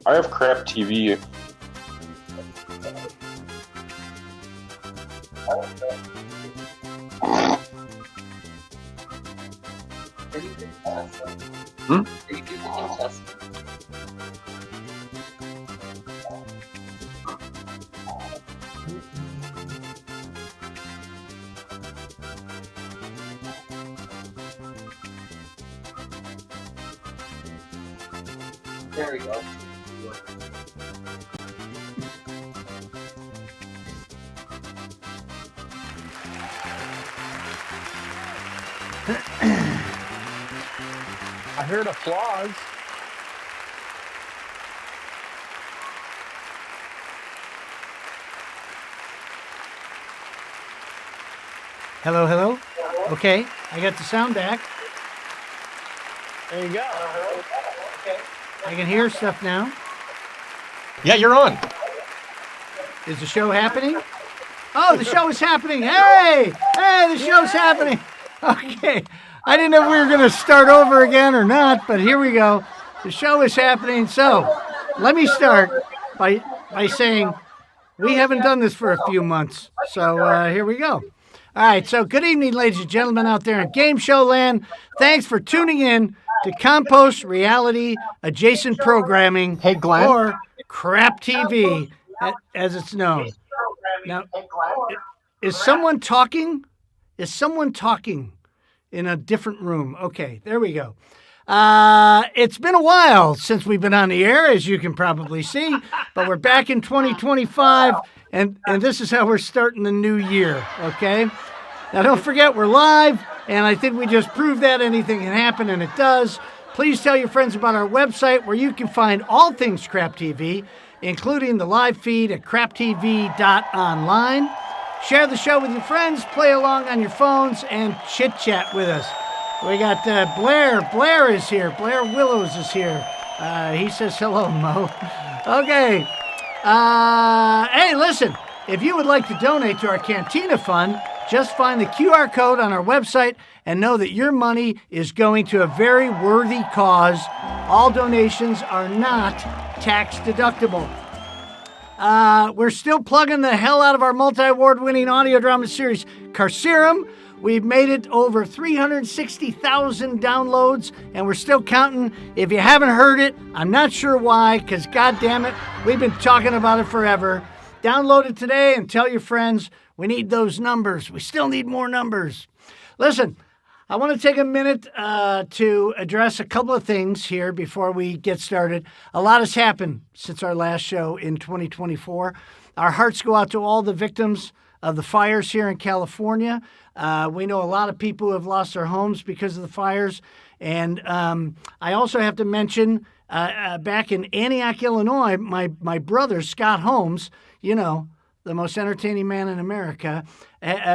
I have crap TV. Hmm? There we go. I heard applause. Hello, hello. Okay, I got the sound back. There you go. I can hear stuff now. Yeah, you're on. Is the show happening? Oh, the show is happening. Hey, the show's happening. Okay. I didn't know if we were going to start over again or not, but here we go. The show is happening. So let me start by saying we haven't done this for a few months. So here we go. All right. So good evening, ladies and gentlemen out there in Game Show Land. Thanks for tuning in to Compost Reality Adjacent Programming, Hey, Glenn. or Crap TV, as it's known. Now, is someone talking? Is someone talking in a different room? Okay, there we go. It's been a while since we've been on the air, as you can probably see, but we're back in 2025, and this is how we're starting the new year, okay? Now, don't forget, we're live, and I think we just proved that anything can happen, and it does. Please tell your friends about our website, where you can find all things Crap TV, including the live feed at craptv.online. Share the show with your friends, play along on your phones, and chit-chat with us. We got Blair. Blair is here. Blair Willows is here. He says hello, Mo. Okay. Hey, listen, if you would like to donate to our Cantina Fund, just find the QR code on our website and know that your money is going to a very worthy cause. All donations are not tax deductible. We're still plugging the hell out of our multi-award-winning audio drama series, Carcerum. We've made it over 360,000 downloads, and we're still counting. If you haven't heard it, I'm not sure why, because goddamn it, we've been talking about it forever. Download it today and tell your friends. We need those numbers. We still need more numbers. Listen, I want to take a minute to address a couple of things here before we get started. A lot has happened since our last show in 2024. Our hearts go out to all the victims of the fires here in California. We know a lot of people who have lost their homes because of the fires. And I also have to mention, back in Antioch, Illinois, my brother, Scott Holmes, you know, the most entertaining man in America,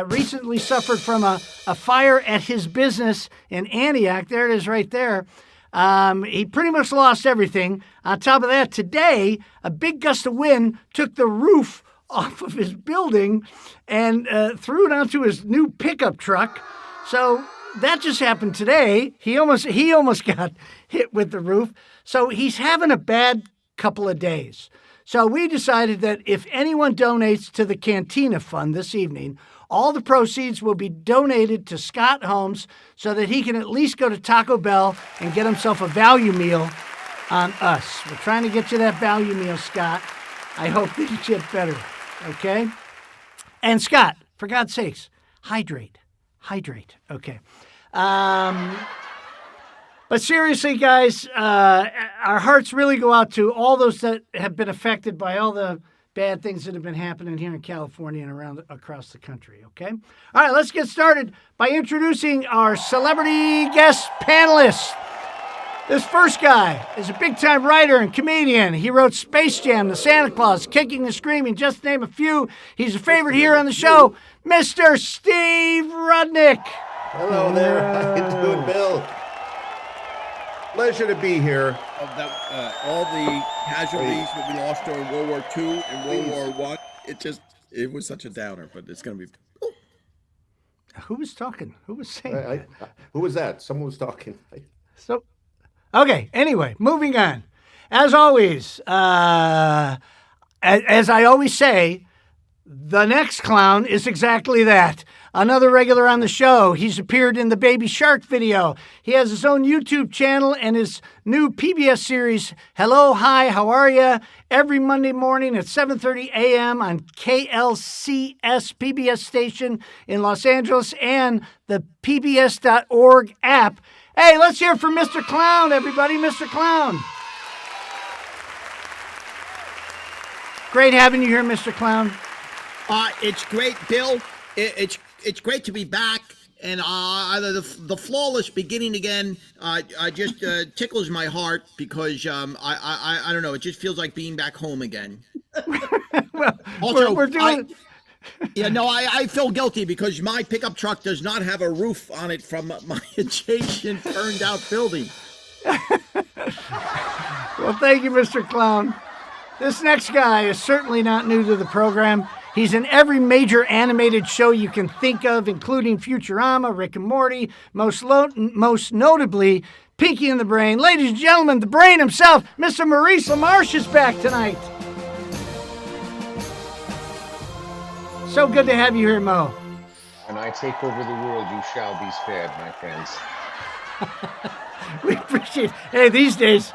recently suffered from a fire at his business in Antioch. There it is right there. He pretty much lost everything. On top of that, today, a big gust of wind took the roof off of his building and threw it onto his new pickup truck. So that just happened today. He almost got hit with the roof. So he's having a bad couple of days. So we decided that if anyone donates to the Cantina Fund this evening, all the proceeds will be donated to Scott Holmes so that he can at least go to Taco Bell and get himself a value meal on us. We're trying to get you that value meal, Scott. I hope that you get better, okay? And Scott, for God's sakes, hydrate. Okay. But seriously, guys, our hearts really go out to all those that have been affected by all the bad things that have been happening here in California and around across the country, okay? All right, let's get started by introducing our celebrity guest panelists. This first guy is a big-time writer and comedian. He wrote Space Jam, The Santa Claus, Kicking and Screaming, just to name a few. He's a favorite here on the show, Mr. Steve Rudenick. Hello there. How you doing, Bill? Pleasure to be here. All the casualties that we lost during World War II and World War I, it was such a downer, but it's going to be... Who was talking? Who was saying that? Who was that? Someone was talking. So, okay, anyway, moving on. as always, as I always say, the next clown is exactly that. Another regular on the show. He's appeared in the Baby Shark video. He has his own YouTube channel and his new PBS series, Hello, Hi, How Are Ya? Every Monday morning at 7:30 a.m. on KLCS PBS station in Los Angeles and the PBS.org app. Hey, let's hear from Mr. Clown, everybody. Mr. Clown. Great having you here, Mr. Clown. It's great, Bill. It's great to be back, and the flawless beginning again just tickles my heart because I don't know, it just feels like being back home again. Well, Also, we're doing. I feel guilty because my pickup truck does not have a roof on it from my adjacent burned out building. Well, thank you, Mr. Clown. This next guy is certainly not new to the program. He's in every major animated show you can think of, including Futurama, Rick and Morty, most notably Pinky and the Brain. Ladies and gentlemen, the Brain himself, Mr. Maurice LaMarche is back tonight. So good to have you here, Mo. When I take over the world, you shall be spared, my friends. We appreciate it. Hey, these days,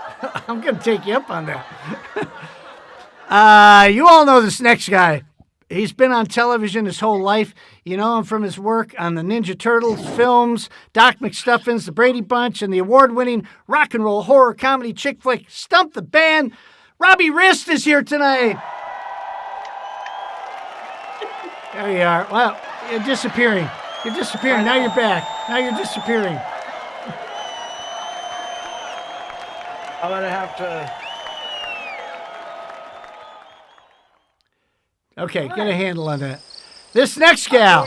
I'm going to take you up on that. You all know this next guy. He's been on television his whole life. You know him from his work on the Ninja Turtles films, Doc McStuffins, The Brady Bunch, and the award-winning rock and roll horror comedy chick flick Stump the Band. Robbie Rist is here tonight. There you are. Well, you're disappearing. You're disappearing. Now you're back. Now you're disappearing. I'm going to have to. Okay, get a handle on that. This next gal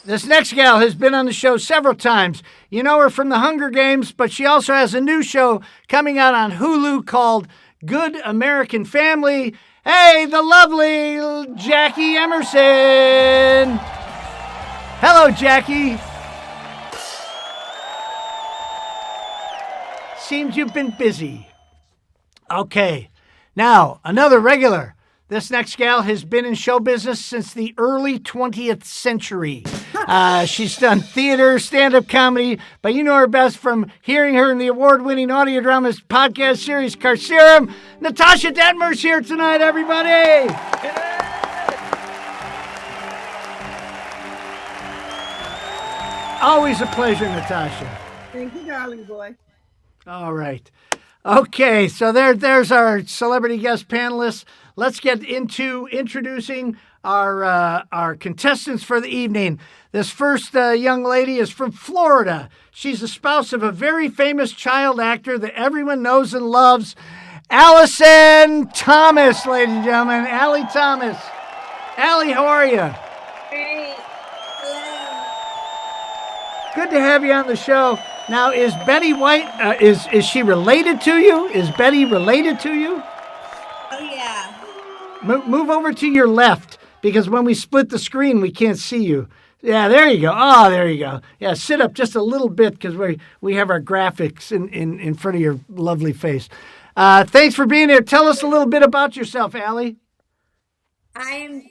has been on the show several times. You know her from the Hunger Games, but she also has a new show coming out on Hulu called Good American Family. Hey, the lovely Jackie Emerson. Hello, Jackie. Seems you've been busy. Okay, now another regular. This next gal has been in show business since the early 20th century. She's done theater, stand-up comedy, but you know her best from hearing her in the award-winning audio dramas podcast series Carcerum. Natasha Detmer's here tonight, everybody! Always a pleasure, Natasha. Thank you, darling boy. All right. Okay, so there's our celebrity guest panelists. Let's get into introducing our contestants for the evening. This first young lady is from Florida. She's the spouse of a very famous child actor that everyone knows and loves, Allison Thomas, ladies and gentlemen. Allie Thomas. Allie, how are you? Great. Hello. Good to have you on the show. Now, is Betty White, is she related to you? Is Betty related to you? Oh, yeah. Move over to your left, because when we split the screen, we can't see you. Yeah, there you go. Oh, there you go. Yeah, sit up just a little bit, because we have our graphics in front of your lovely face. Thanks for being here. Tell us a little bit about yourself, Allie. I'm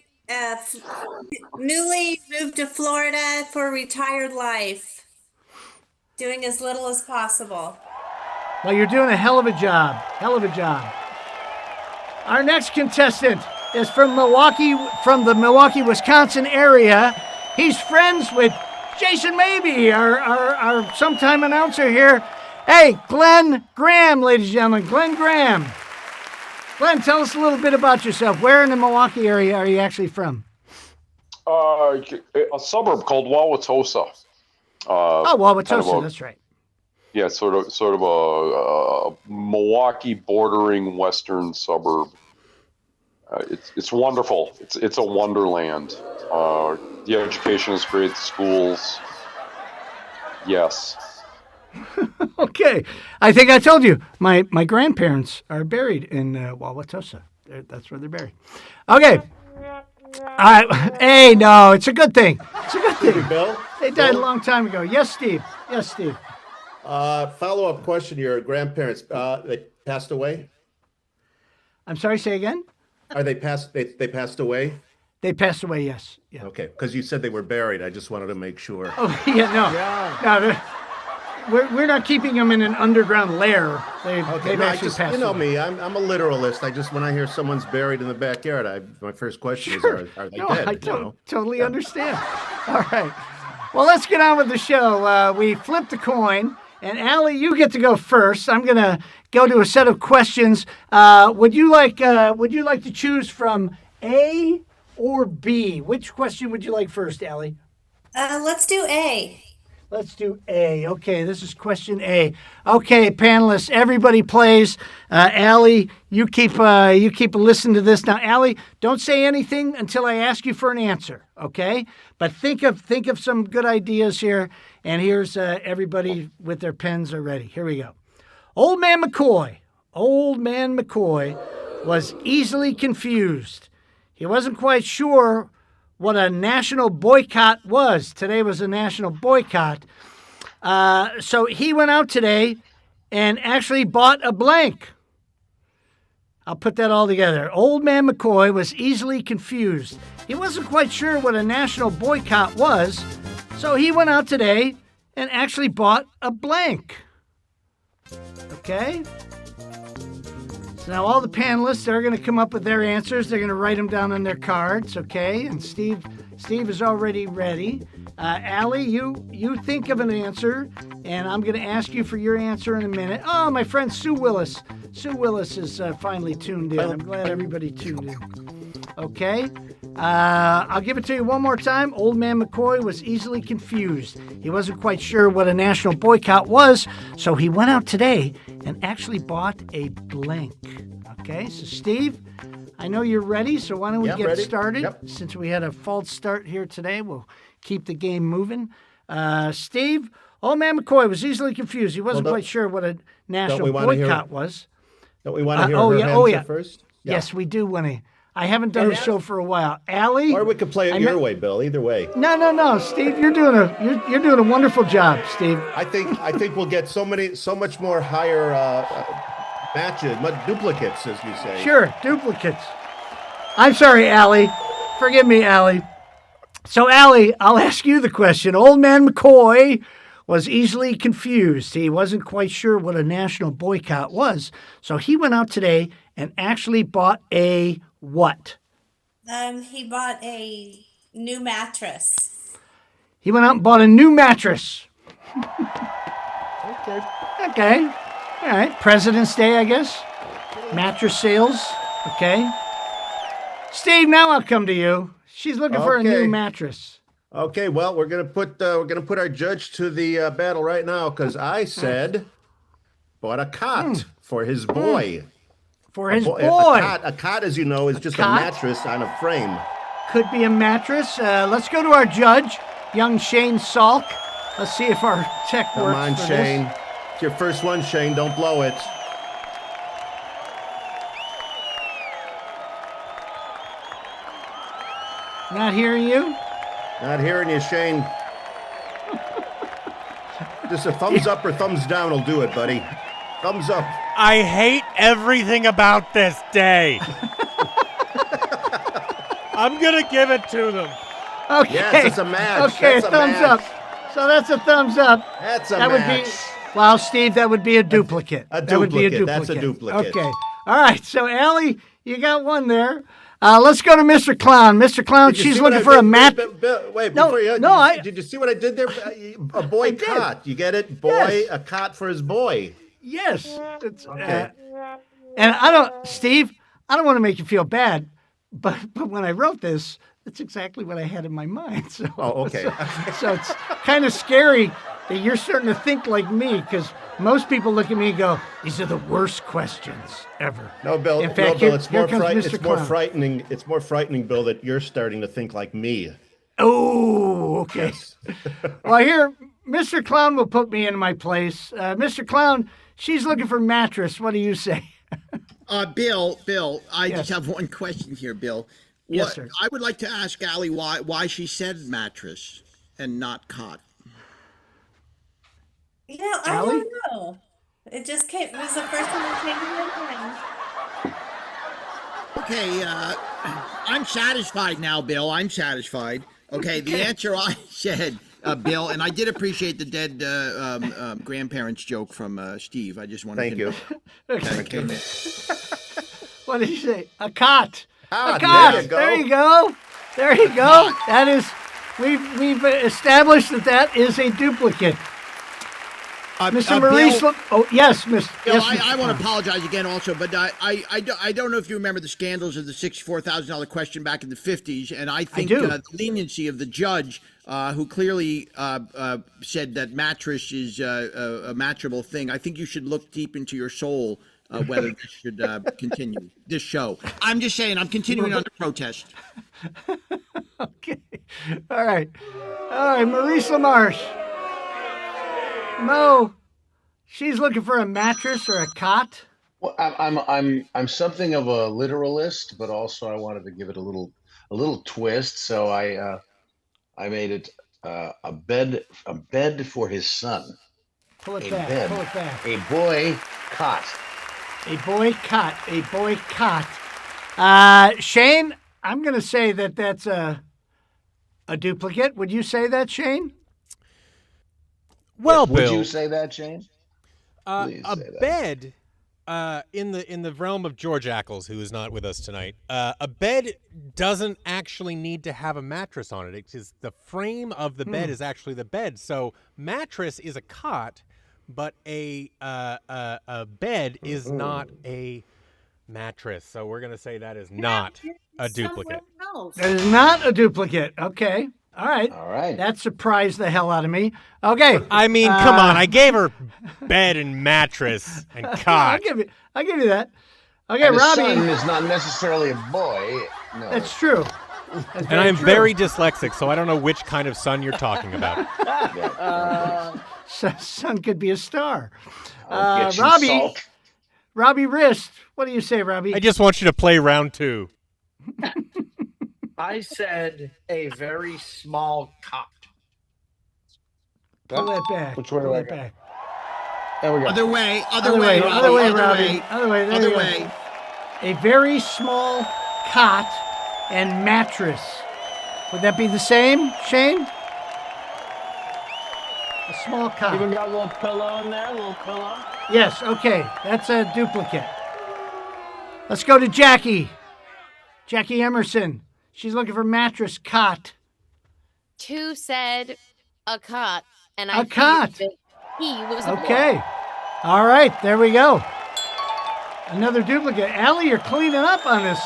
newly moved to Florida for retired life, doing as little as possible. Well, you're doing a hell of a job. Hell of a job. Our next contestant is from the Milwaukee, Wisconsin area. He's friends with Jason Maybe, our sometime announcer here. Hey, Glenn Graham, ladies and gentlemen. Glenn Graham. Glenn, tell us a little bit about yourself. Where in the Milwaukee area are you actually from? A suburb called Wauwatosa. Wauwatosa, kind of that's right. Yeah, sort of a Milwaukee bordering western suburb. It's wonderful. It's a wonderland. The education is great. The schools. Yes. Okay. I think I told you. My grandparents are buried in Wauwatosa. That's where they're buried. Okay. All right. Hey, no, it's a good thing. It's a good thing. Hey, Bill. They died a long time ago. Yes, Steve. Yes, Steve. Follow-up question. Your grandparents, they passed away? I'm sorry, say again? Are they passed? They passed away? They passed away, yes. Yeah. Okay, because you said they were buried. I just wanted to make sure. Oh, yeah, no. No, we're not keeping them in an underground lair. They've No, actually passed you know away. me. I'm a literalist. When I hear someone's buried in the backyard, my first question is, are they No, dead? I totally understand. All right. Well, let's get on with the show. We flipped a coin, and Allie, you get to go first. I'm going to go to a set of questions. Would you like to choose from A or B? Which question would you like first, Allie? Let's do A. Let's do A. Okay, this is question A. Okay, panelists, everybody plays. Allie, you keep listening to this. Now, Allie, don't say anything until I ask you for an answer, okay? But think of some good ideas here. And here's everybody with their pens are ready. Here we go. Old Man McCoy was easily confused. He wasn't quite sure what a national boycott was. Today was a national boycott. So he went out today and actually bought a blank. I'll put that all together. Old Man McCoy was easily confused. He wasn't quite sure what a national boycott was. So he went out today and actually bought a blank. Okay? So now all the panelists are going to come up with their answers. They're going to write them down on their cards, okay? And Steve is already ready. Allie, you think of an answer, and I'm going to ask you for your answer in a minute. Oh, my friend Sue Willis. Sue Willis is finally tuned in. I'm glad everybody tuned in. Okay? I'll give it to you one more time. Old Man McCoy was easily confused. He wasn't quite sure what a national boycott was, so he went out today and actually bought a blank. Okay, so Steve, I know you're ready, so why don't we get started? Yep. Since we had a false start here today, we'll keep the game moving. Steve, Old Man McCoy was easily confused. He wasn't quite sure what a national boycott was. Don't we want to hear her answer first? Yeah. Yes, we do want to. I haven't done a show for a while. Allie? Or we could play it your way, Bill. Either way. No, Steve, you're doing a wonderful job, Steve. I think we'll get so much more higher matches, duplicates, as you say. Sure, duplicates. I'm sorry, Allie. Forgive me, Allie. So, Allie, I'll ask you the question. Old Man McCoy was easily confused. He wasn't quite sure what a national boycott was. So he went out today and actually bought a what? He bought a new mattress. He went out and bought a new mattress. Okay. All right. President's Day, I guess. Mattress sales. Okay. Steve, now I'll come to you. She's looking for a new mattress. Okay. Well, we're gonna put our judge to the battle right now because I said bought a cot for his boy. For his boy. A cot, as you know, is just a mattress on a frame. Could be a mattress. Let's go to our judge, young Shane Salk. Let's see if our tech works. Come on, Shane. It's your first one, Shane. Don't blow it. Not hearing you? Not hearing you, Shane. Just a thumbs up or thumbs down will do it, buddy. Thumbs up. I hate everything about this day. I'm going to give it to them. Okay. Yes, it's a match. Okay, that's thumbs up. So that's a thumbs up. That's a match. Would be, well, Steve, that would be a duplicate. That would be a duplicate. That's a duplicate. Okay. All right. So, Allie, you got one there. Let's go to Mr. Clown. Mr. Clown, she's looking for a map. Wait, did you see what I did there? A boy cot. You get it? Boy, yes. A cot for his boy. Yes. Okay. And Steve, I don't want to make you feel bad, but when I wrote this, that's exactly what I had in my mind. So, okay. So it's kind of scary that you're starting to think like me, because most people look at me and go, "These are the worst questions ever." No, Bill. In fact, it's more frightening. It's more frightening, Bill, that you're starting to think like me. Oh, okay. Yes. Well, here, Mr. Clown will put me in my place. Mr. Clown, she's looking for mattress. What do you say? Bill, I just have one question here, Bill. Yes, sir. I would like to ask Allie why she said mattress and not cot. I don't know. It just came. It was the first one that came to my mind. Okay, I'm satisfied now, Bill. I'm satisfied. Okay, the answer I said, Bill, and I did appreciate the dead grandparents joke from Steve. I just wanted Thank to you. Okay. What did you say? A cot. Ah, A cot. there you go. There you go. There you go. That is, we've established that is a duplicate. Mr. Maurice. Bill, Oh yes, Mr. Bill, Yes, I Mr. want to Klein. apologize again also, but I don't know if you remember the scandals of the $64,000 question back in the 50s, and I think do. the leniency of the judge who clearly said that mattress is a matchable thing. I think you should look deep into your soul whether this should continue, this show. I'm just saying, I'm continuing under protest. Okay. All right. Maurice LaMarche. Mo, she's looking for a mattress or a cot. Well, I'm something of a literalist, but also I wanted to give it a little twist. So I made it a bed for his son. Pull it A back. bed. Pull it back. A boy cot. A boy cot. A boy cot. Shane, I'm going to say that that's a duplicate. Would you say that, Shane? Well, Would Bill, you say that, Shane? Please a say that. bed in the realm of George Ackles, who is not with us tonight, a bed doesn't actually need to have a mattress on it. It's just the frame of the bed is actually the bed. So mattress is a cot, but a bed is not a mattress. So we're gonna say that is not a duplicate. That is not a duplicate. Okay. All right. All right. That surprised the hell out of me. Okay. I mean, come on! I gave her bed and mattress and cot. I'll give you that. Okay, And a Robbie. son is not necessarily a boy. No. That's true. That's And I'm true. very dyslexic, so I don't know which kind of son you're talking about. Son could be a star. I'll get you Robbie. salt. Robbie Rist. What do you say, Robbie? I just want you to play round 2. I said a very small cot. Pull that back. Which way do Pull I that go? back. There we go. Other way, Other way, Robbie, other way, other Robbie. way, Other way. There other you go. way. A very small cot and mattress. Would that be the same, Shane? A small cot. Even got a little pillow in there, a little pillow. Yes, okay. That's a duplicate. Let's go to Jackie. Jackie Emerson. She's looking for mattress cot. 2 said a cot, and I A cot. figured that he was a boy. Okay. All right, there we go. Another duplicate. Allie, you're cleaning up on this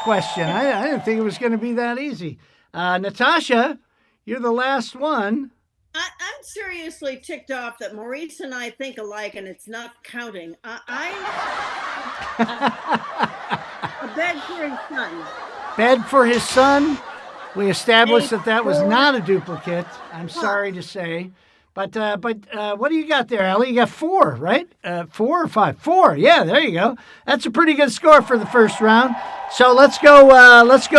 question. I didn't think it was going to be that easy. Natasha, you're the last one. I'm seriously ticked off that Maurice and I think alike, and it's not counting. A bed for his son. Bed for his son. We established that was not a duplicate. I'm sorry to say. But what do you got there, Allie? You got 4, right? 4 or 5? 4. Yeah, there you go. That's a pretty good score for the first round. So let's go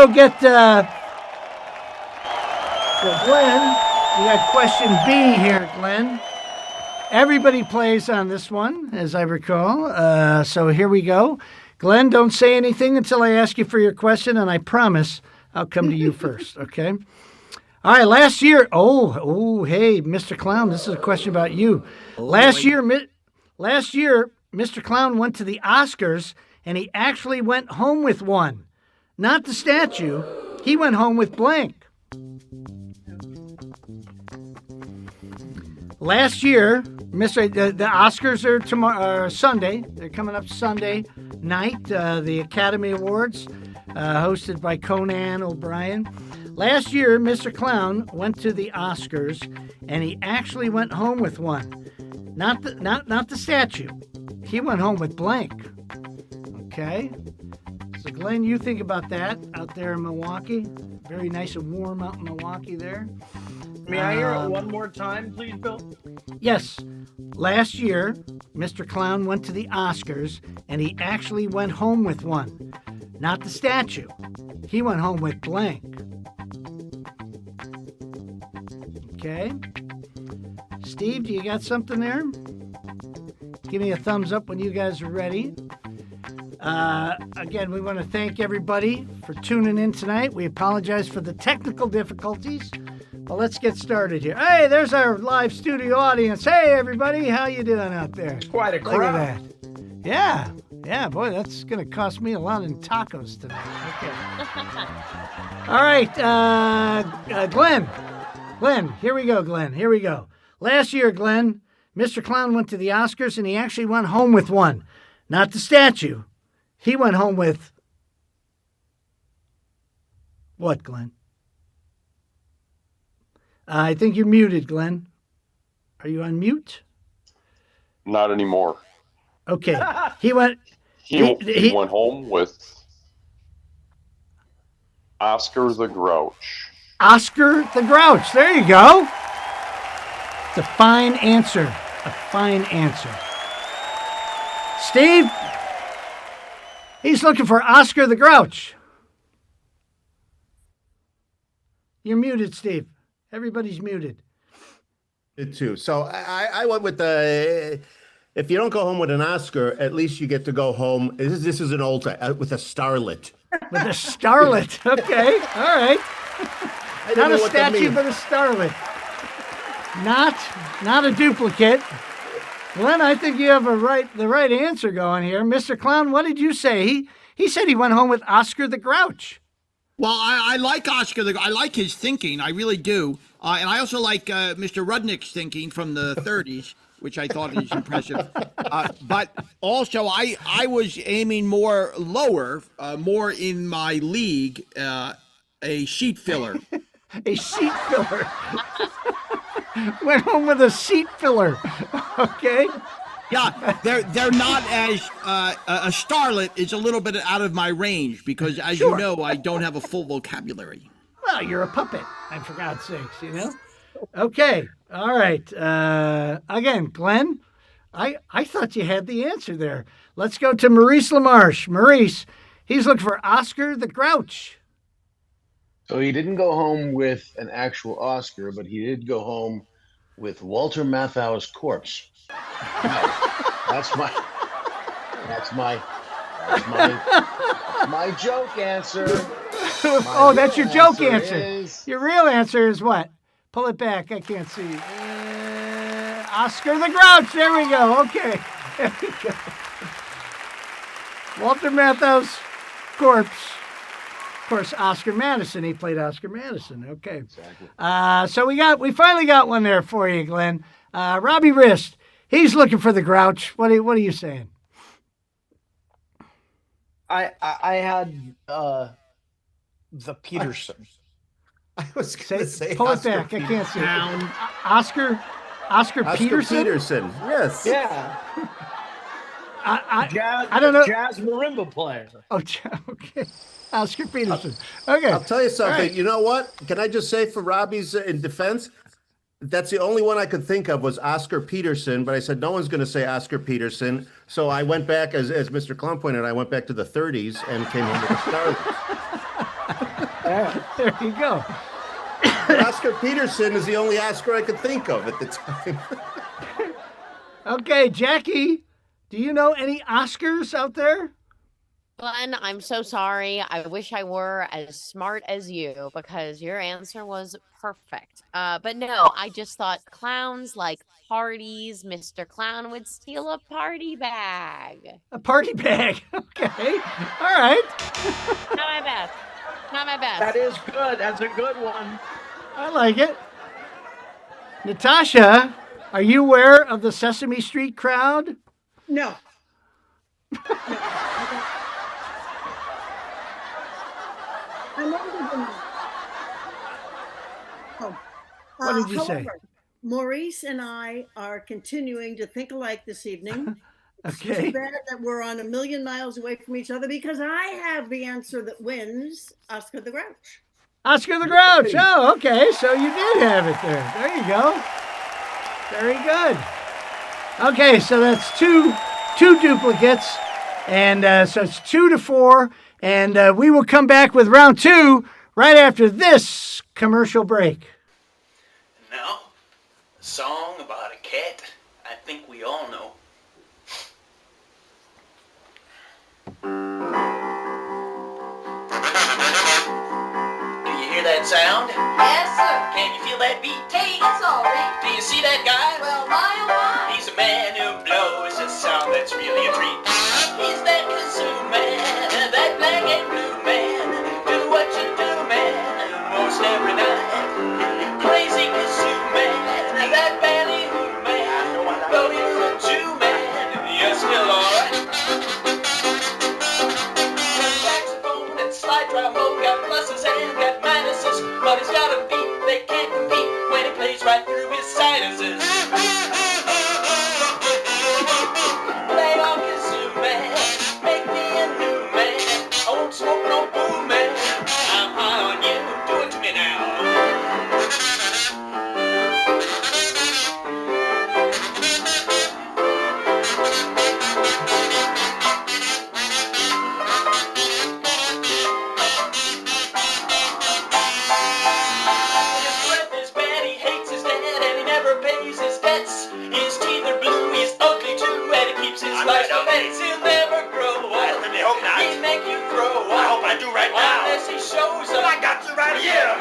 get Glenn. You got question B here, Glenn. Everybody plays on this one, as I recall. So here we go. Glenn, don't say anything until I ask you for your question, and I promise I'll come to you first, okay? All right, last year, hey, Mr. Clown, this is a question about you. Last year, Mr. Clown went to the Oscars, and he actually went home with one. Not the statue. He went home with blank. Last year, the Oscars are tomorrow, Sunday. They're coming up Sunday night. The Academy Awards, hosted by Conan O'Brien. Last year, Mr. Clown went to the Oscars, and he actually went home with one. Not the statue. He went home with blank. Okay. So Glenn, you think about that out there in Milwaukee. Very nice and warm out in Milwaukee there. May I hear it one more time, please, Bill? Yes. Last year, Mr. Clown went to the Oscars, and he actually went home with one. Not the statue. He went home with blank. Okay. Steve, do you got something there? Give me a thumbs up when you guys are ready. Again, we want to thank everybody for tuning in tonight. We apologize for the technical difficulties, but let's get started here. Hey, there's our live studio audience. Hey, everybody, how you doing out there? Quite a Look at crowd. that. Yeah, boy, that's going to cost me a lot in tacos tonight. Okay. All right, Glenn, here we go, Glenn. Here we go. Last year, Glenn, Mr. Clown went to the Oscars, and he actually went home with one. Not the statue. He went home with what, Glenn? I think you're muted, Glenn. Are you on mute? Not anymore. Okay. He went home with Oscar the Grouch. Oscar the Grouch. There you go. It's a fine answer. A fine answer. Steve, he's looking for Oscar the Grouch. You're muted, Steve. Everybody's muted. It too. So I went with the. If you don't go home with an Oscar, at least you get to go home. This is an old time with a starlet. With a starlet. Okay. All right. Not a statue, but a starlet. Not a duplicate. Glenn, I think you have the right answer going here. Mr. Clown, what did you say? He said he went home with Oscar the Grouch. Well, I like Oscar. I like his thinking. I really do. And I also like Mr. Rudenick's thinking from the 30s, which I thought is impressive. But also, I was aiming more lower, more in my league, a sheet filler. A sheet filler. Went home with a seat filler. Okay. Yeah, they're not as a starlet is a little bit out of my range because, as you know, I don't have a full vocabulary. Well, you're a puppet, and for God's sakes, you know. Okay. All right. Again, Glenn, I thought you had the answer there. Let's go to Maurice LaMarche. Maurice, he's looking for Oscar the Grouch. So he didn't go home with an actual Oscar, but he did go home with Walter Matthau's corpse. That's my joke answer. That's your joke answer. Your real answer is what? Pull it back. I can't see. Oscar the Grouch. There we go. Okay. There we go. Walter Matthau's corpse. Of course, Oscar Madison. He played Oscar Madison. Okay. Exactly. So we finally got one there for you, Glenn. Robbie Rist. He's looking for the Grouch. What are you saying? I had the Peterson. I was going to say pull Oscar it back. Peterson. I can't see it. Oscar Peterson? Peterson. Yes. Yeah. I don't know. Jazz marimba player. Oh, okay. Oscar Peterson. Okay. I'll tell you something. Right. You know what? Can I just say for Robbie's in defense, that's the only one I could think of was Oscar Peterson, but I said no one's going to say Oscar Peterson. So I went back, as Mr. Klum pointed out, I went back to the 30s and came home with the Starlet. There you go. Oscar Peterson is the only Oscar I could think of at the time. Okay, Jackie, do you know any Oscars out there? Glenn, I'm so sorry. I wish I were as smart as you because your answer was perfect. But no, I just thought clowns like parties. Mr. Clown would steal a party bag. A party bag. Okay. All right. Not my best. Not my best. That is good. That's a good one. I like it. Natasha, are you aware of the Sesame Street crowd? No. I'm older than that. Oh. What did you say? However, Maurice and I are continuing to think alike this evening. It's Okay. too bad that we're on a million miles away from each other because I have the answer that wins Oscar the Grouch. Oscar the Grouch. Oh, okay. So you did have it there. There you go. Very good. Okay, so that's two duplicates, and so it's 2-4, and we will come back with round two right after this commercial break. Now, a song about a cat I think we all know. hear that sound? Yes, sir. Can you feel that beat? Hey, that's all right. Do you see that guy? Well, my, oh, my. He's a man who blows a sound that's really a treat. He's that kazoo man, that black and blue man. Do what you do, man, most every night. Crazy kazoo man, that ballyhoo man. Though you're a Jew man, you're still alright. Saxophone and slide trombone got pluses and got minuses, but he's got a beat they can't compete when he plays right through his sinuses. Play on kazoo man, make me a new man. I won't smoke no boo man. I'm high on you, do it to me now. His breath is bad, he hates his dad, and he never pays his debts. His teeth are blue, he's ugly too, and he keeps his life fence. He'll never grow up. I really hope not. He'll make you throw up. I hope I do right now. Unless he shows up. I got you right here.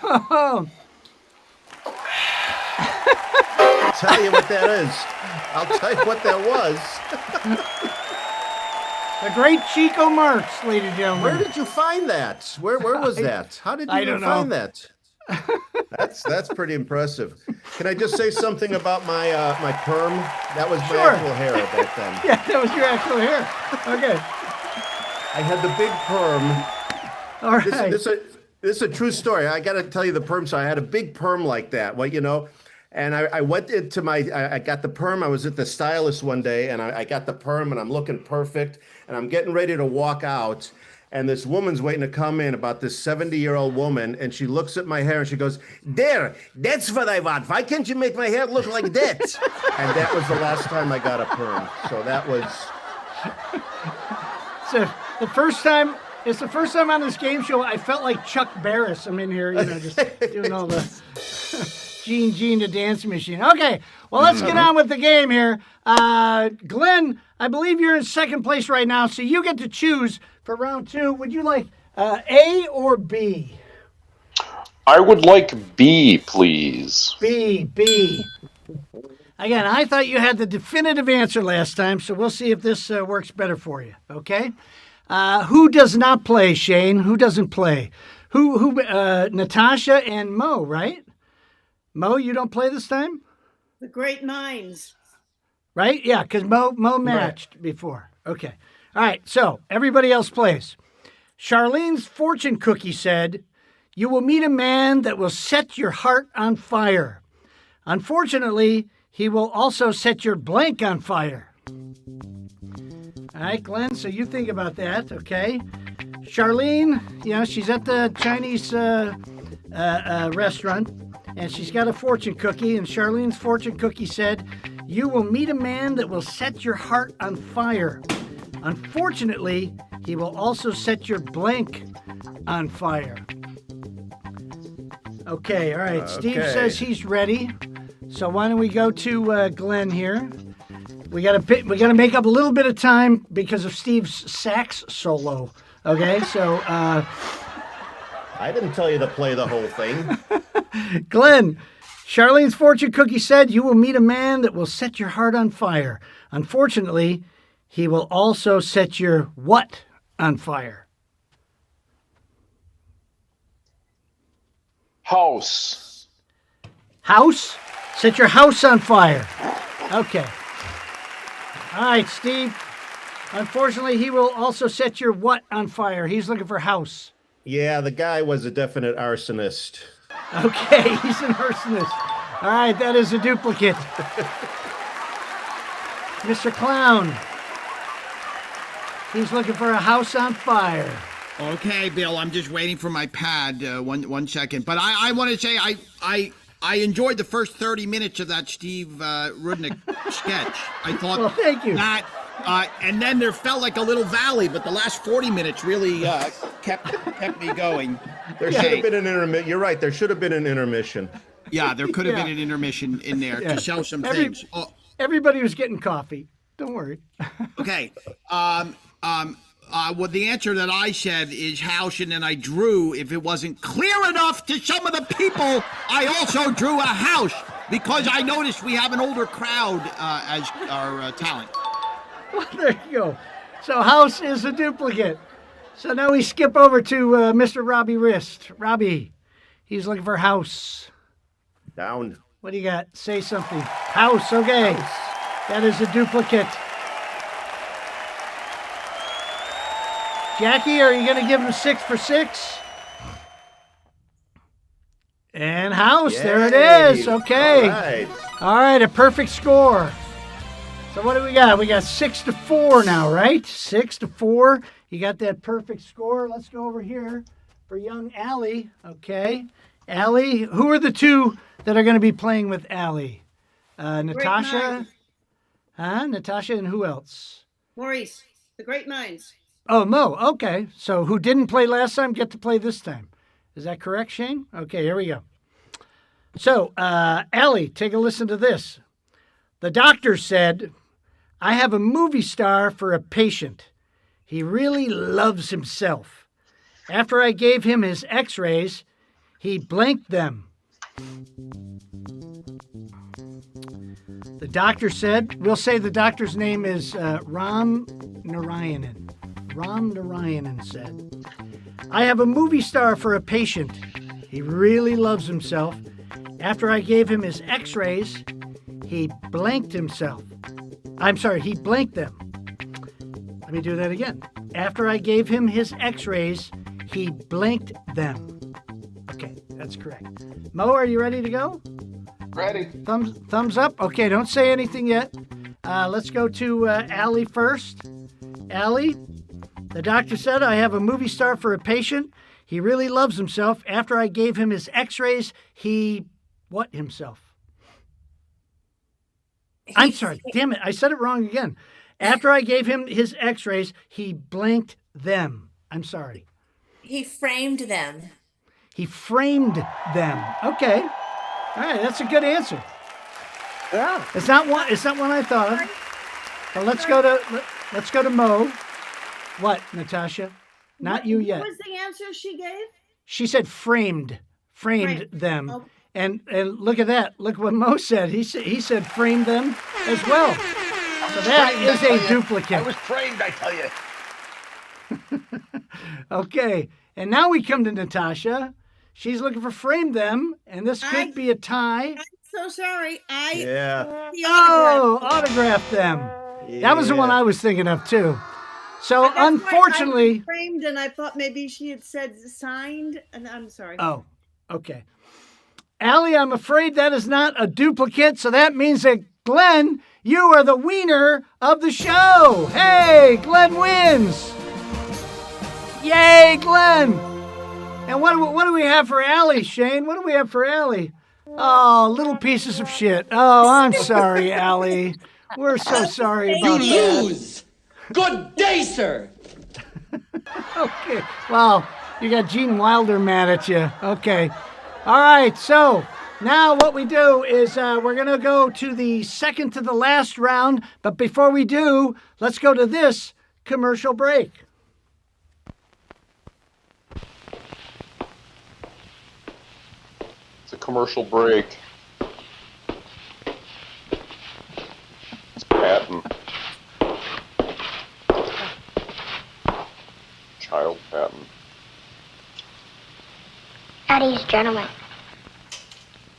Oh, Tell you what that is. I'll tell you what that was. the great Chico Marx, ladies and gentlemen. Where did you find that? Where was that? How did you I even don't find know. that? That's pretty impressive. Can I just say something about my my perm? That was my Sure. actual hair back then. Yeah, that was your actual hair. Okay. I had the big perm. All right. This is a true story. I got to tell you the perm. So I had a big perm like that. Well, you know, and I went into I got the perm. I was at the stylist one day, and I got the perm, and I'm looking perfect, and I'm getting ready to walk out. And this woman's waiting to come in, about this 70-year-old woman, and she looks at my hair and she goes, "There, that's what I want. Why can't you make my hair look like that?" And that was the last time I got a perm. So that was. So the first time, it's the first time on this game show I felt like Chuck Barris. I'm in here, you know, just doing all the Gene the Dance Machine. Okay, well, let's get on with the game here. Glenn, I believe you're in second place right now, so you get to choose for round two. Would you like A or B? I would like B, please. B. Again, I thought you had the definitive answer last time, so we'll see if this works better for you, okay? Who does not play, Shane? Who doesn't play? Who? Natasha and Mo, right? Mo, you don't play this time? The great minds. Right? Yeah, because Mo matched before. Okay. All right, so everybody else plays. Charlene's fortune cookie said, "You will meet a man that will set your heart on fire. Unfortunately, he will also set your blank on fire." All right, Glenn, so you think about that, okay? Charlene, you know, she's at the Chinese restaurant, and she's got a fortune cookie, and Charlene's fortune cookie said, "You will meet a man that will set your heart on fire. Unfortunately, he will also set your blank on fire." Okay, all right. Steve says he's ready. So why don't we go to Glenn here? We gotta make up a little bit of time because of Steve's sax solo. Okay, so I didn't tell you to play the whole thing. Glenn, Charlene's fortune cookie said, "You will meet a man that will set your heart on fire. Unfortunately, he will also set your what on fire?" House. House? Set your house on fire. Okay. All right, Steve. Unfortunately, he will also set your what on fire. He's looking for house. Yeah, the guy was a definite arsonist. Okay, he's an arsonist. All right, that is a duplicate. Mr. Clown. He's looking for a house on fire. Okay, Bill, I'm just waiting for my pad. One second. But I want to say I enjoyed the first 30 minutes of that Steve Rudenick sketch. I thought Well, thank you. that, and then there felt like a little valley, but the last 40 minutes really kept me going. There should have been an intermission. You're right. There should have been an intermission. Yeah, there could have been an intermission in there to sell some things. Everybody was getting coffee. Don't worry. Okay. Well, the answer that I said is house, and then I drew, if it wasn't clear enough to some of the people, I also drew a house because I noticed we have an older crowd as our talent. Well, there you go. So house is a duplicate. So now we skip over to Mr. Robbie Rist. Robbie, he's looking for house. Down. What do you got? Say something. House, okay. That is a duplicate. Jackie, are you going to give him 6 for 6? And house, there it is. Okay. All right, a perfect score. So what do we got? We got 6-4 now, right? 6-4. You got that perfect score. Let's go over here for young Allie. Okay. Allie, who are the two that are going to be playing with Allie? Natasha? Natasha and who else? Maurice, the great minds. Oh, Mo. Okay. So who didn't play last time get to play this time. Is that correct, Shane? Okay, here we go. So, Allie, take a listen to this. The doctor said, I have a movie star for a patient. He really loves himself. After I gave him his x-rays, he blanked them. The doctor said, we'll say the doctor's name is Ram Narayanan. Ram Narayanan said, I have a movie star for a patient. He really loves himself. After I gave him his x-rays, he blanked himself. I'm sorry, he blanked them. Let me do that again. After I gave him his x-rays, he blanked them. Okay, that's correct. Mo, are you ready to go? Ready. Thumbs up? Okay, don't say anything yet. Let's go to Allie first. Allie, the doctor said, I have a movie star for a patient. He really loves himself. After I gave him his x-rays, he what himself? I'm sorry. Damn it. I said it wrong again. After I gave him his x-rays, he blanked them. I'm sorry. He framed them. He framed them. Okay. All right. That's a good answer. Yeah. It's not one I thought of. Well, let's go to Mo. What, Natasha? Not you yet. What was the answer she gave? She said framed them. Oh. And look at that. Look what Mo said. He said framed them as well. So that is a duplicate. I was framed, I tell you. Okay. And now we come to Natasha. She's looking for framed them, and this could be a tie. I'm so sorry. Autograph them. Yeah. That was the one I was thinking of too. So unfortunately, I framed, and I thought maybe she had said signed, and I'm sorry. Oh, okay. Allie, I'm afraid that is not a duplicate, so that means that Glenn, you are the wiener of the show. Hey, Glenn wins. Yay, Glenn. And what do we have for Allie, Shane? What do we have for Allie? Oh, little pieces of shit. Oh, I'm sorry, Allie. We're so sorry about that. You lose. Good day, sir. Okay. Well, you got Gene Wilder mad at you. Okay. All right. So now what we do is we're going to go to the second to the last round. But before we do, let's go to this commercial break. It's a commercial break. It's patent. Child patent. Ladies, gentlemen,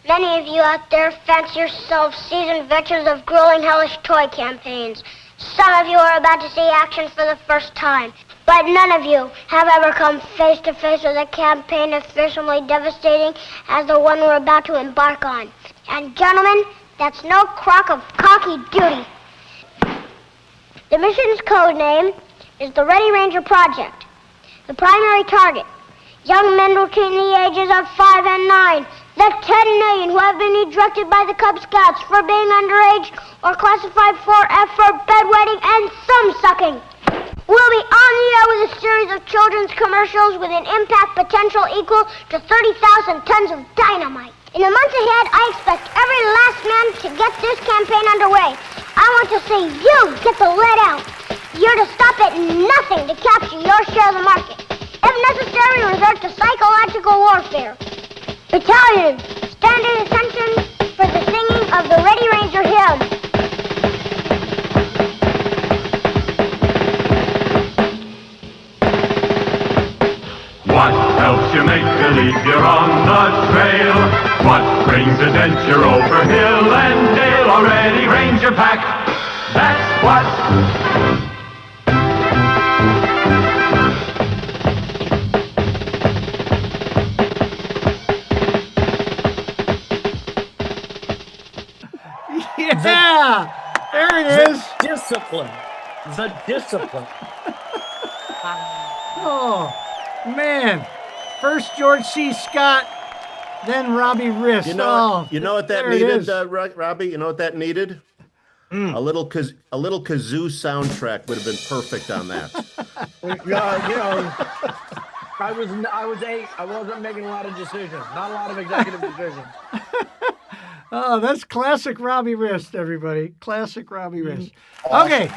many of you out there fancy yourselves seasoned veterans of grueling, hellish toy campaigns. Some of you are about to see action for the first time, but none of you have ever come face to face with a campaign as fearsomely devastating as the one we're about to embark on. And gentlemen, that's no crock of cocky duty. The mission's code name is the Ready Ranger Project. The primary target, young men between the ages of 5 and 9. The 10 million who have been ejected by the Cub Scouts for being underage or classified 4F for bedwetting and thumb-sucking. We'll be on the air with a series of children's commercials with an impact potential equal to 30,000 tons of dynamite. In the months ahead, I expect every last man to get this campaign underway. I want to see you get the lead out. You're to stop at nothing to capture your share of the market. If necessary, resort to psychological warfare. Battalion, stand at attention for the singing of the Ready Ranger hymn. What helps you make believe you're on the trail? What brings adventure over hill and dale? A Ready Ranger pack, that's what. Yeah, there it is. Discipline. The discipline. Oh, man. First George C. Scott, then Robbie Rist. You know, oh, you know what that there it needed, is. Robbie? You know what that needed? A little kazoo soundtrack would have been perfect on that. I wasn't making a lot of decisions. Not a lot of executive decisions. Oh, that's classic Robbie Rist, everybody. Classic Robbie Rist. Okay,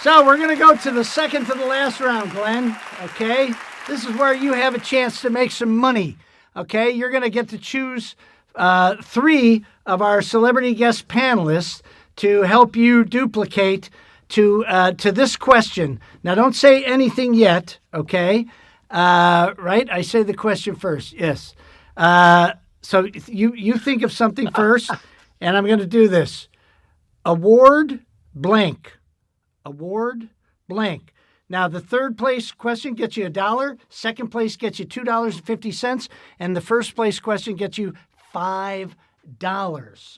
so we're going to go to the second to the last round, Glenn. Okay, this is where you have a chance to make some money. Okay, you're going to get to choose 3 of our celebrity guest panelists to help you duplicate to this question. Now, don't say anything yet, okay? Right? I say the question first, yes. So you think of something first, and I'm going to do this. Award blank. Award blank. Now, the third place question gets you $1. Second place gets you $2.50. And the first place question gets you $5.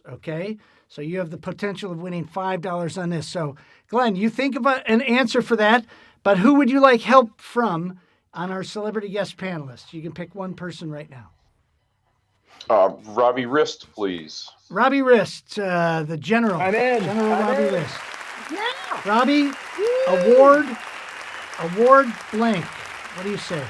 Okay? So you have the potential of winning $5 on this. So, Glenn, you think of an answer for that, but who would you like help from on our celebrity guest panelists? You can pick one person right now. Robbie Rist, please. Robbie Rist, the general. I'm in. General I'm Robbie in. Rist. Yeah. Robbie, award blank. What do you say?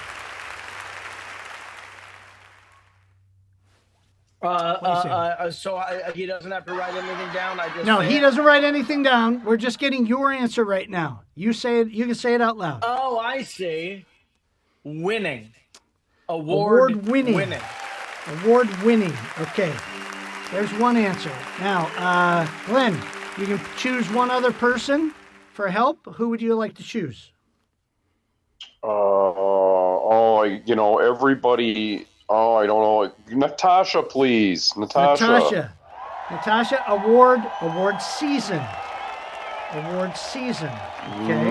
He doesn't have to write anything down. No, he doesn't write anything down. We're just getting your answer right now. You say it. You can say it out loud. Oh, I see. Winning. Award winning. Award winning. Okay. There's one answer. Now, Glenn, you can choose one other person for help. Who would you like to choose? Everybody. Oh, I don't know. Natasha, please. Natasha, award season. Award season. Okay.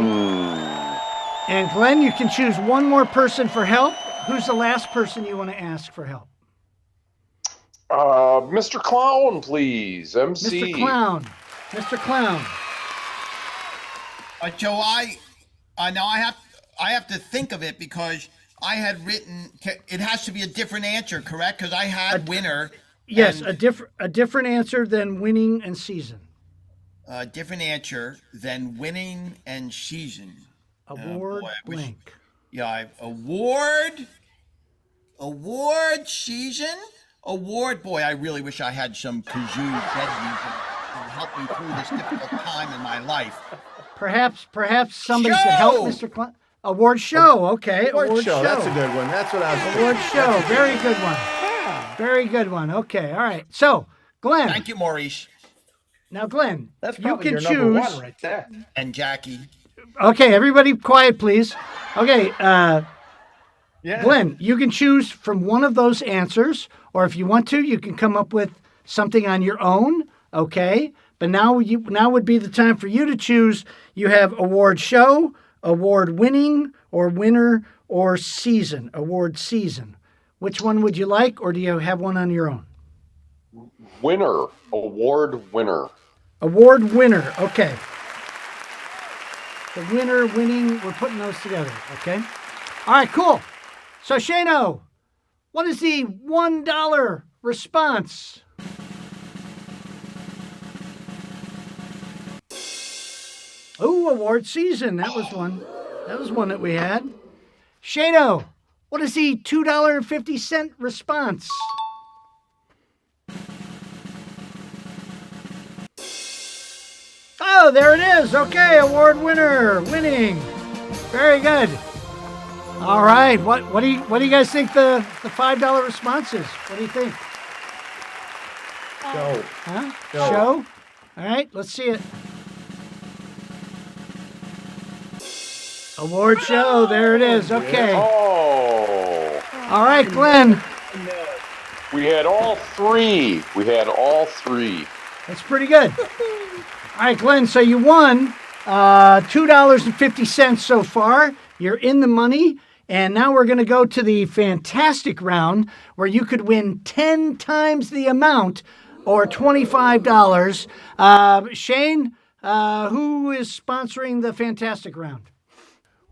And Glenn, you can choose one more person for help. Who's the last person you want to ask for help? Mr. Clown, please. MC. Mr. Clown. Mr. Clown. Joe, I have to think of it because I had written. It has to be a different answer, correct? Because I had winner. Yes, a different answer than winning and season. A different answer than winning and season. Award blank. Award season. Award, boy, I really wish I had some kazoo bed music to help me through this difficult time in my life. Perhaps somebody could help Mr. Clown. Award show, okay. Award show, that's a good one. That's what I was Award show, very good one. Very good one. Okay, all right. So, Glenn. Thank you, Maurice. Now, Glenn, that's you probably can your choose. number one right there. And Jackie. Okay, everybody quiet, please. Okay, Yeah. Glenn, you can choose from one of those answers, or if you want to, you can come up with something on your own, okay? But now would be the time for you to choose. You have award show, award winning, or winner, or season, award season. Which one would you like, or do you have one on your own? Winner. Award winner. Award winner. Okay. The winner, winning, we're putting those together. Okay. All right, cool. So, Shano, what is the $1 response? Oh, award season. That was one. That was one that we had. Shano, what is the $2.50 response? Oh, there it is. Okay, award winner, winning. Very good. All right. What do you guys think the $5 response is? What do you think? Show. Huh? Show. All right. Let's see it. Award show. There it is. Okay. Oh. All right, Glenn. We had all three. That's pretty good. All right, Glenn. So you won $2.50 so far. You're in the money. And now we're going to go to the fantastic round where you could win 10 times the amount or $25. Shane, who is sponsoring the fantastic round?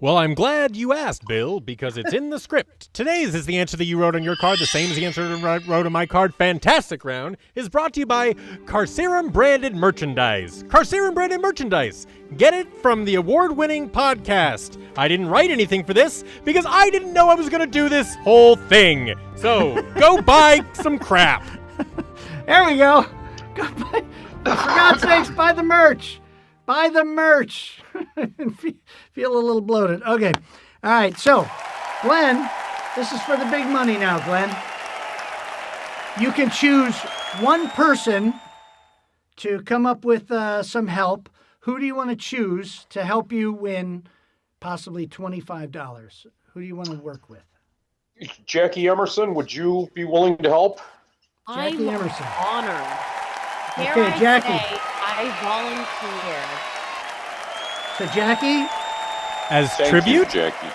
Well, I'm glad you asked, Bill, because it's in the script. Today's is the answer that you wrote on your card, the same as the answer I wrote on my card. Fantastic Round is brought to you by Carcerum Branded Merchandise. Carcerum Branded Merchandise. Get it from the award-winning podcast. I didn't write anything for this because I didn't know I was going to do this whole thing. So, go buy some crap. There we go. Go buy, for God's sakes, buy the merch. Buy the merch. Feel a little bloated. Okay. All right. So, Glenn, this is for the big money now, Glenn. You can choose one person to come up with some help. Who do you want to choose to help you win possibly $25? Who do you want to work with? Jackie Emerson, would you be willing to help? Jackie Emerson. Honored. Dare Okay, I Jackie. say I volunteer. So, Jackie? As Thank tribute? you, Jackie.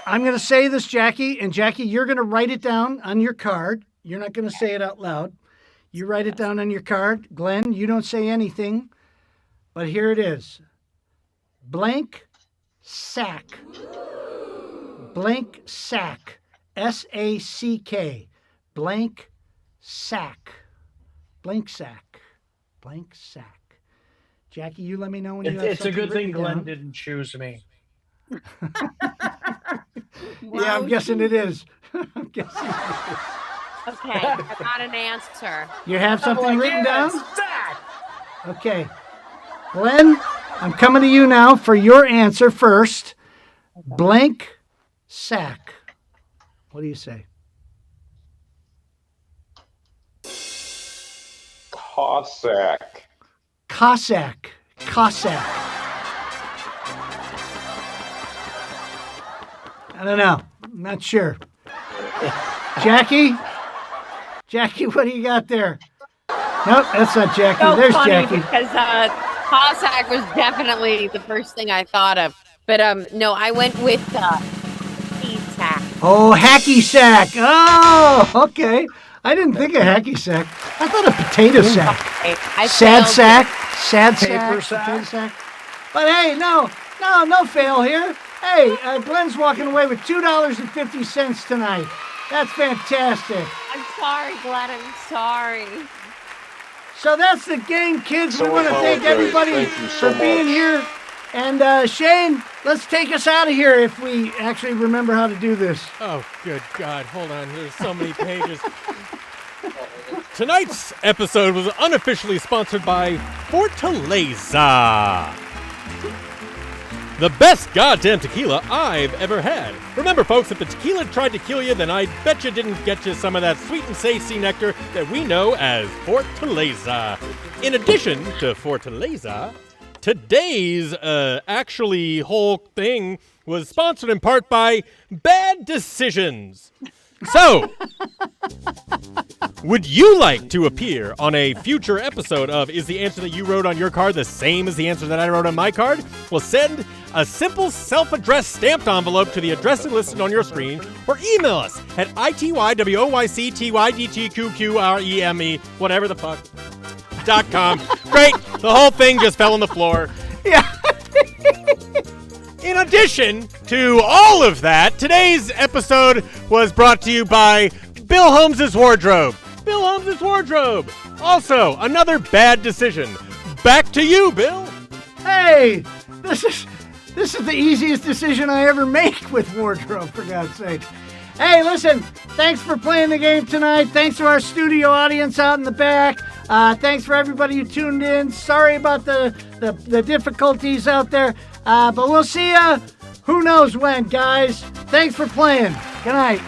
I'm going to say this, Jackie, and Jackie, you're going to write it down on your card. You're not going to say it out loud. You write it down on your card. Glenn, you don't say anything, but here it is. Blank sack. Blank sack. S-A-C-K. Blank sack. Blank sack. Blank sack. Jackie, you let me know when you have It's a something good thing written Glenn down. didn't choose me. Yeah, I'm guessing it is. I'm guessing it is. Okay, I got an answer. You have something I'm like, written yes, down? that. Okay. Glenn, I'm coming to you now for your answer first. Blank sack. What do you say? Cossack. Cossack. Cossack. I don't know. I'm not sure. Jackie? Jackie, what do you got there? Nope, that's not Jackie. So There's funny Jackie. because Cossack was definitely the first thing I thought of. But no, I went with sack. Oh, hacky sack. Oh, okay. I didn't think of hacky sack. I thought of potato sack. I Sad failed sack. it. Sad Paper sack. sack. Potato sack. But hey, no fail here. Hey, Glenn's walking away with $2.50 tonight. That's fantastic. I'm sorry, Glenn. I'm sorry. So that's the game, kids. So we want to thank apologize. everybody Thank you so for being much. here. And Shane, let's take us out of here if we actually remember how to do this. Oh, good God. Hold on. There's so many pages. Tonight's episode was unofficially sponsored by Fortaleza. The best goddamn tequila I've ever had. Remember, folks, if the tequila tried to kill you, then I bet you didn't get you some of that sweet and sea nectar that we know as Fortaleza. In addition to Fortaleza, today's actually whole thing was sponsored in part by Bad Decisions. So, would you like to appear on a future episode of Is the Answer That You Wrote on Your Card the Same as the Answer That I Wrote on My Card? Well, send a simple self-addressed stamped envelope to the address listed on your screen, or email us at ITYWOYCTYDTQQREME, whatever the fuck, .com. Great, the whole thing just fell on the floor. Yeah. In addition to all of that, today's episode was brought to you by Bill Holmes' Wardrobe. Bill Holmes' Wardrobe. Also, another bad decision. Back to you, Bill. Hey, this is the easiest decision I ever make with wardrobe, for God's sake. Hey, listen, thanks for playing the game tonight. Thanks to our studio audience out in the back. Thanks for everybody who tuned in. Sorry about the difficulties out there, but we'll see ya who knows when, guys. Thanks for playing. Good night.